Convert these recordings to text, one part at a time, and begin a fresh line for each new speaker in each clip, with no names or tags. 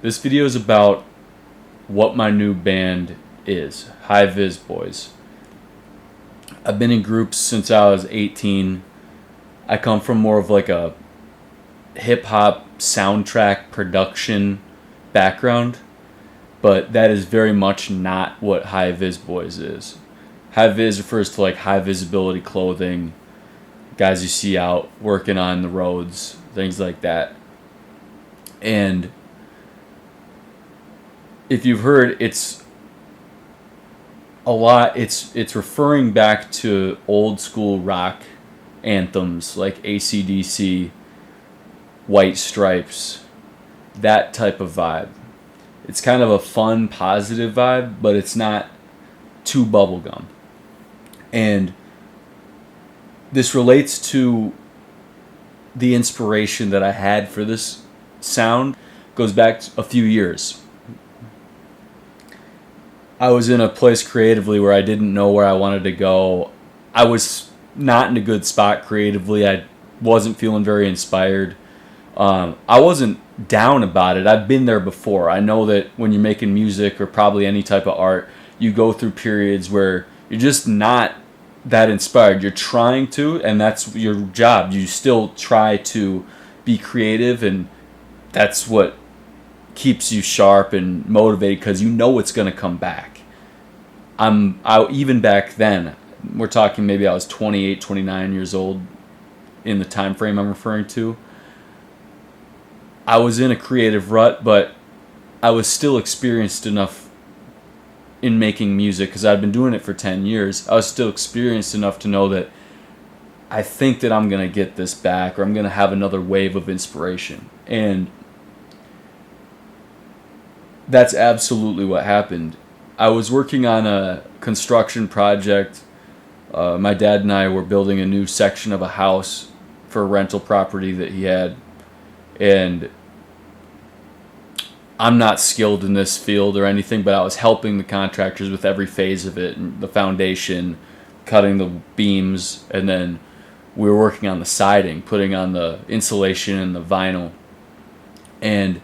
This video is about what my new band is, Vis Boys. I've been in groups since I was 18. I come from more of like a hip-hop soundtrack production background, but that is very much not what High Vis Boys is. High Vis refers to like high visibility clothing, guys you see out working on the roads, things like that. And if you've heard, it's a lot. It's referring back to old school rock anthems like AC/DC, White Stripes, that type of vibe. It's kind of a fun, positive vibe, but it's not too bubblegum. And this relates to the inspiration that I had for this sound. Goes back a few years. I was in a place creatively where I didn't know where I wanted to go. I was not in a good spot creatively. I wasn't feeling very inspired. I wasn't down about it. I've been there before. I know that when you're making music or probably any type of art, you go through periods where you're just not that inspired. You're trying to, and that's your job. You still try to be creative, and that's what keeps you sharp and motivated because you know it's going to come back. Even back then, we're talking maybe I was 28, 29 years old in the time frame I'm referring to. I was in a creative rut, but I was still experienced enough in making music because I'd been doing it for 10 years. I was still experienced enough to know that I think that I'm going to get this back, or I'm going to have another wave of inspiration. And that's absolutely what happened. I was working on a construction project. My dad and I were building a new section of a house for a rental property that he had. And I'm not skilled in this field or anything, but I was helping the contractors with every phase of it, and the foundation, cutting the beams, and then we were working on the siding, putting on the insulation and the vinyl. And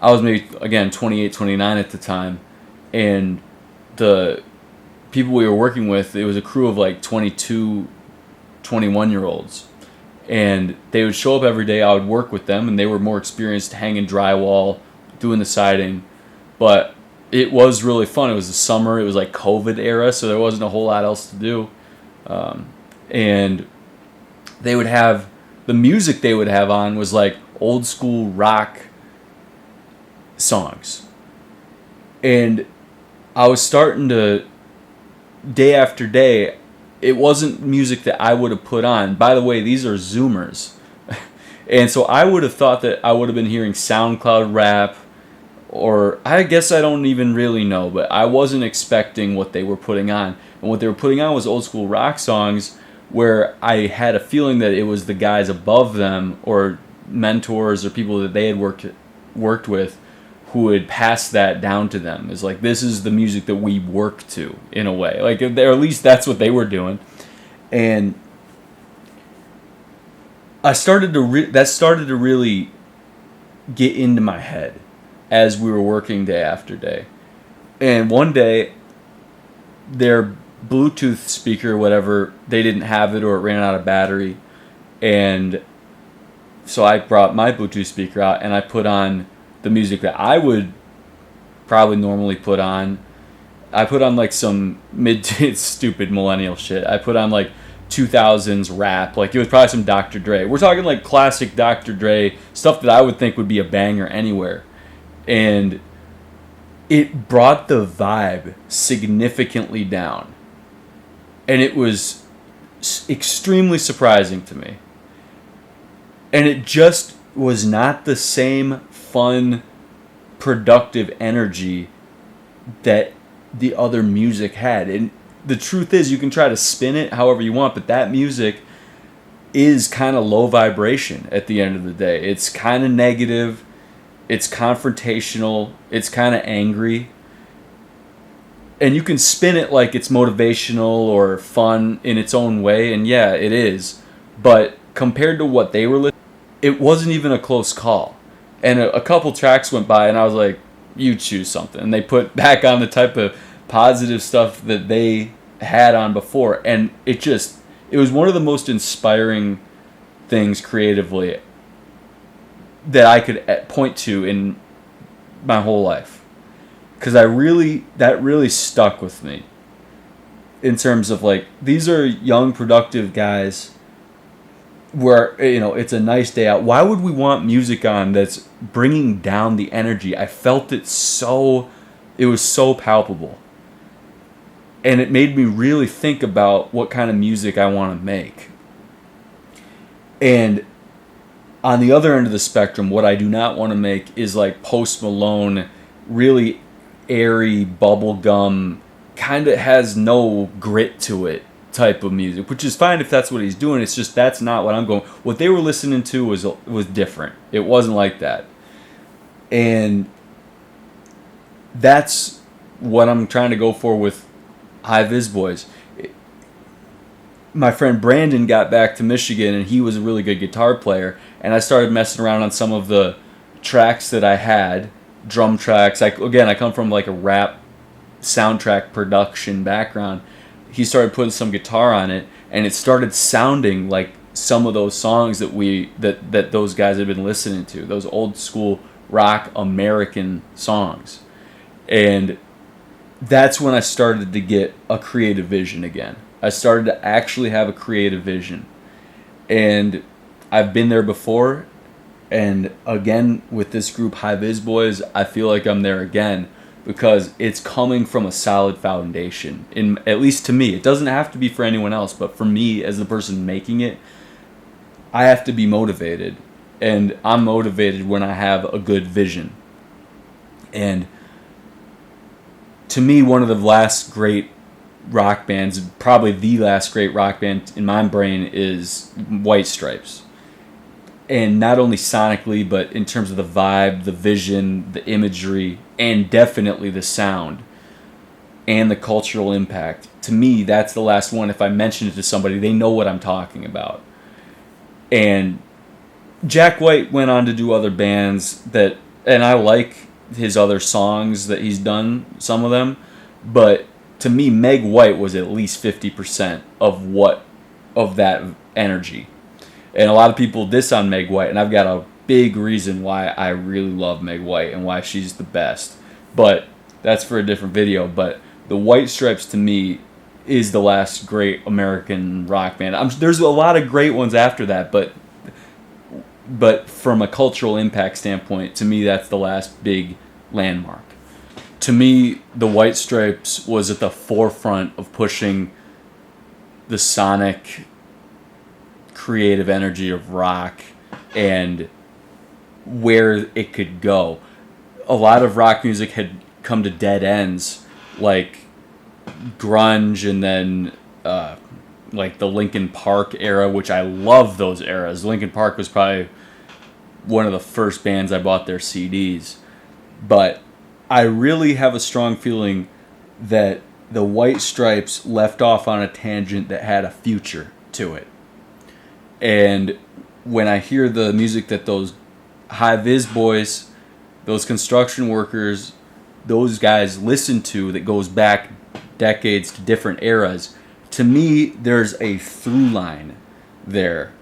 I was maybe, again, 28, 29 at the time, and the people we were working with, it was a crew of like 22, 21-year-olds. And they would show up every day. I would work with them, and they were more experienced hanging drywall, doing the siding. But it was really fun. It was the summer. It was like COVID era, so there wasn't a whole lot else to do. And they would have, the music they would have on was like old school rock songs. And I was starting to, day after day, it wasn't music that I would have put on. By the way, these are Zoomers. And so I would have thought that I would have been hearing SoundCloud rap, or I guess I don't even really know, but I wasn't expecting what they were putting on. And what they were putting on was old school rock songs where I had a feeling that it was the guys above them or mentors or people that they had worked with who had passed that down to them. It's like, this is the music that we work to, in a way. Like, or at least that's what they were doing. And I started to that started to really get into my head as we were working day after day. And one day, their Bluetooth speaker or whatever, they didn't have it, or it ran out of battery. And so I brought my Bluetooth speaker out and I put on the music that I would probably normally put on. I put on like some stupid millennial shit. I put on like 2000s rap. Like, it was probably some Dr. Dre. We're talking like classic Dr. Dre stuff that I would think would be a banger anywhere. And it brought the vibe significantly down. And it was extremely surprising to me. And it just was not the same fun, productive energy that the other music had. And the truth is, you can try to spin it however you want, but that music is kind of low vibration at the end of the day. It's kind of negative. It's confrontational. It's kind of angry. And you can spin it like it's motivational or fun in its own way, and yeah, it is. But compared to what they were listening, it wasn't even a close call. And a couple tracks went by, and I was like, you choose something. And they put back on the type of positive stuff that they had on before. And it was one of the most inspiring things creatively that I could point to in my whole life. Because that really stuck with me. In terms of, like, these are young, productive guys where, it's a nice day out. Why would we want music on that's bringing down the energy? I felt it was so palpable. And it made me really think about what kind of music I want to make. And on the other end of the spectrum, what I do not want to make is like Post Malone, really airy, bubblegum, kind of has no grit to it type of music, which is fine if that's what he's doing. It's just that's not what I'm going. What they were listening to was different. It wasn't like that. And that's what I'm trying to go for with Vis Boys. My friend Brandon got back to Michigan, and he was a really good guitar player, and I started messing around on some of the tracks that I had, drum tracks. I come from like a rap soundtrack production background. He started putting some guitar on it, and it started sounding like some of those songs that those guys had been listening to, those old school rock American songs. And that's when I started to get a creative vision again. I started to actually have a creative vision. And I've been there before, and again with this group Vis Boys, I feel like I'm there again, because it's coming from a solid foundation, at least to me. It doesn't have to be for anyone else, but for me as the person making it, I have to be motivated. And I'm motivated when I have a good vision. And to me, one of the last great rock bands, probably the last great rock band in my brain, is White Stripes. And not only sonically, but in terms of the vibe, the vision, the imagery, and definitely the sound and the cultural impact. To me, that's the last one. If I mention it to somebody, they know what I'm talking about. And Jack White went on to do other bands and I like his other songs that he's done, some of them, but to me, Meg White was at least 50% of that energy. And a lot of people diss on Meg White, and I've got a big reason why I really love Meg White and why she's the best. But that's for a different video. But the White Stripes, to me, is the last great American rock band. There's a lot of great ones after that, but from a cultural impact standpoint, to me, that's the last big landmark. To me, the White Stripes was at the forefront of pushing the sonic creative energy of rock and where it could go. A lot of rock music had come to dead ends, like grunge, and then like the Linkin Park era, which I love those eras. Linkin Park was probably one of the first bands I bought their CDs. But I really have a strong feeling that the White Stripes left off on a tangent that had a future to it. And when I hear the music that those Vis Boys, those construction workers, those guys listen to, that goes back decades to different eras, to me, there's a through line there.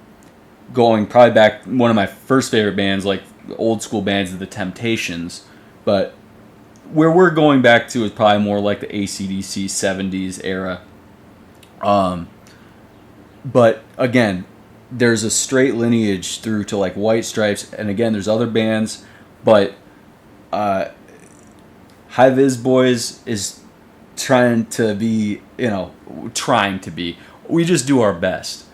Going probably back, one of my first favorite bands, like old school bands, of the Temptations, but where we're going back to is probably more like the AC/DC 70s era. But again, there's a straight lineage through to like White Stripes, and again, there's other bands, but Vis Boys is trying to be, we just do our best.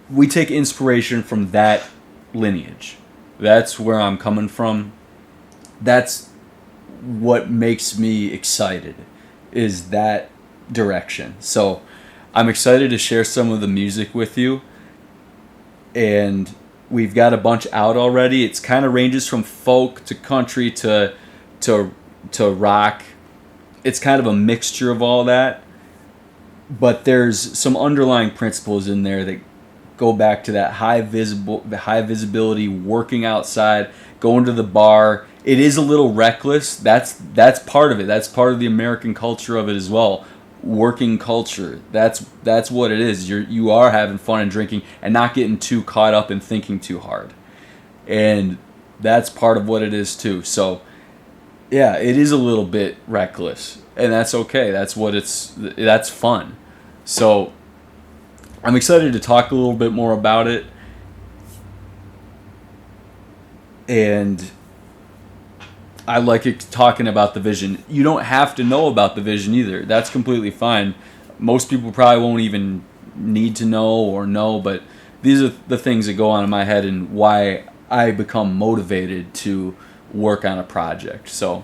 We take inspiration from that lineage. That's where I'm coming from. That's what makes me excited, is that direction. So I'm excited to share some of the music with you. And we've got a bunch out already. It's kind of ranges from folk to country to rock. It's kind of a mixture of all that. But there's some underlying principles in there that go back to that high visibility, working outside, going to the bar. It is a little reckless. That's part of it. That's part of the American culture of it as well. Working culture. That's what it is. You are having fun and drinking and not getting too caught up in thinking too hard. And that's part of what it is too. So yeah, it is a little bit reckless, and that's okay. That's fun. So I'm excited to talk a little bit more about it. And I like it talking about the vision. You don't have to know about the vision either. That's completely fine. Most people probably won't even need to know, but these are the things that go on in my head and why I become motivated to work on a project. So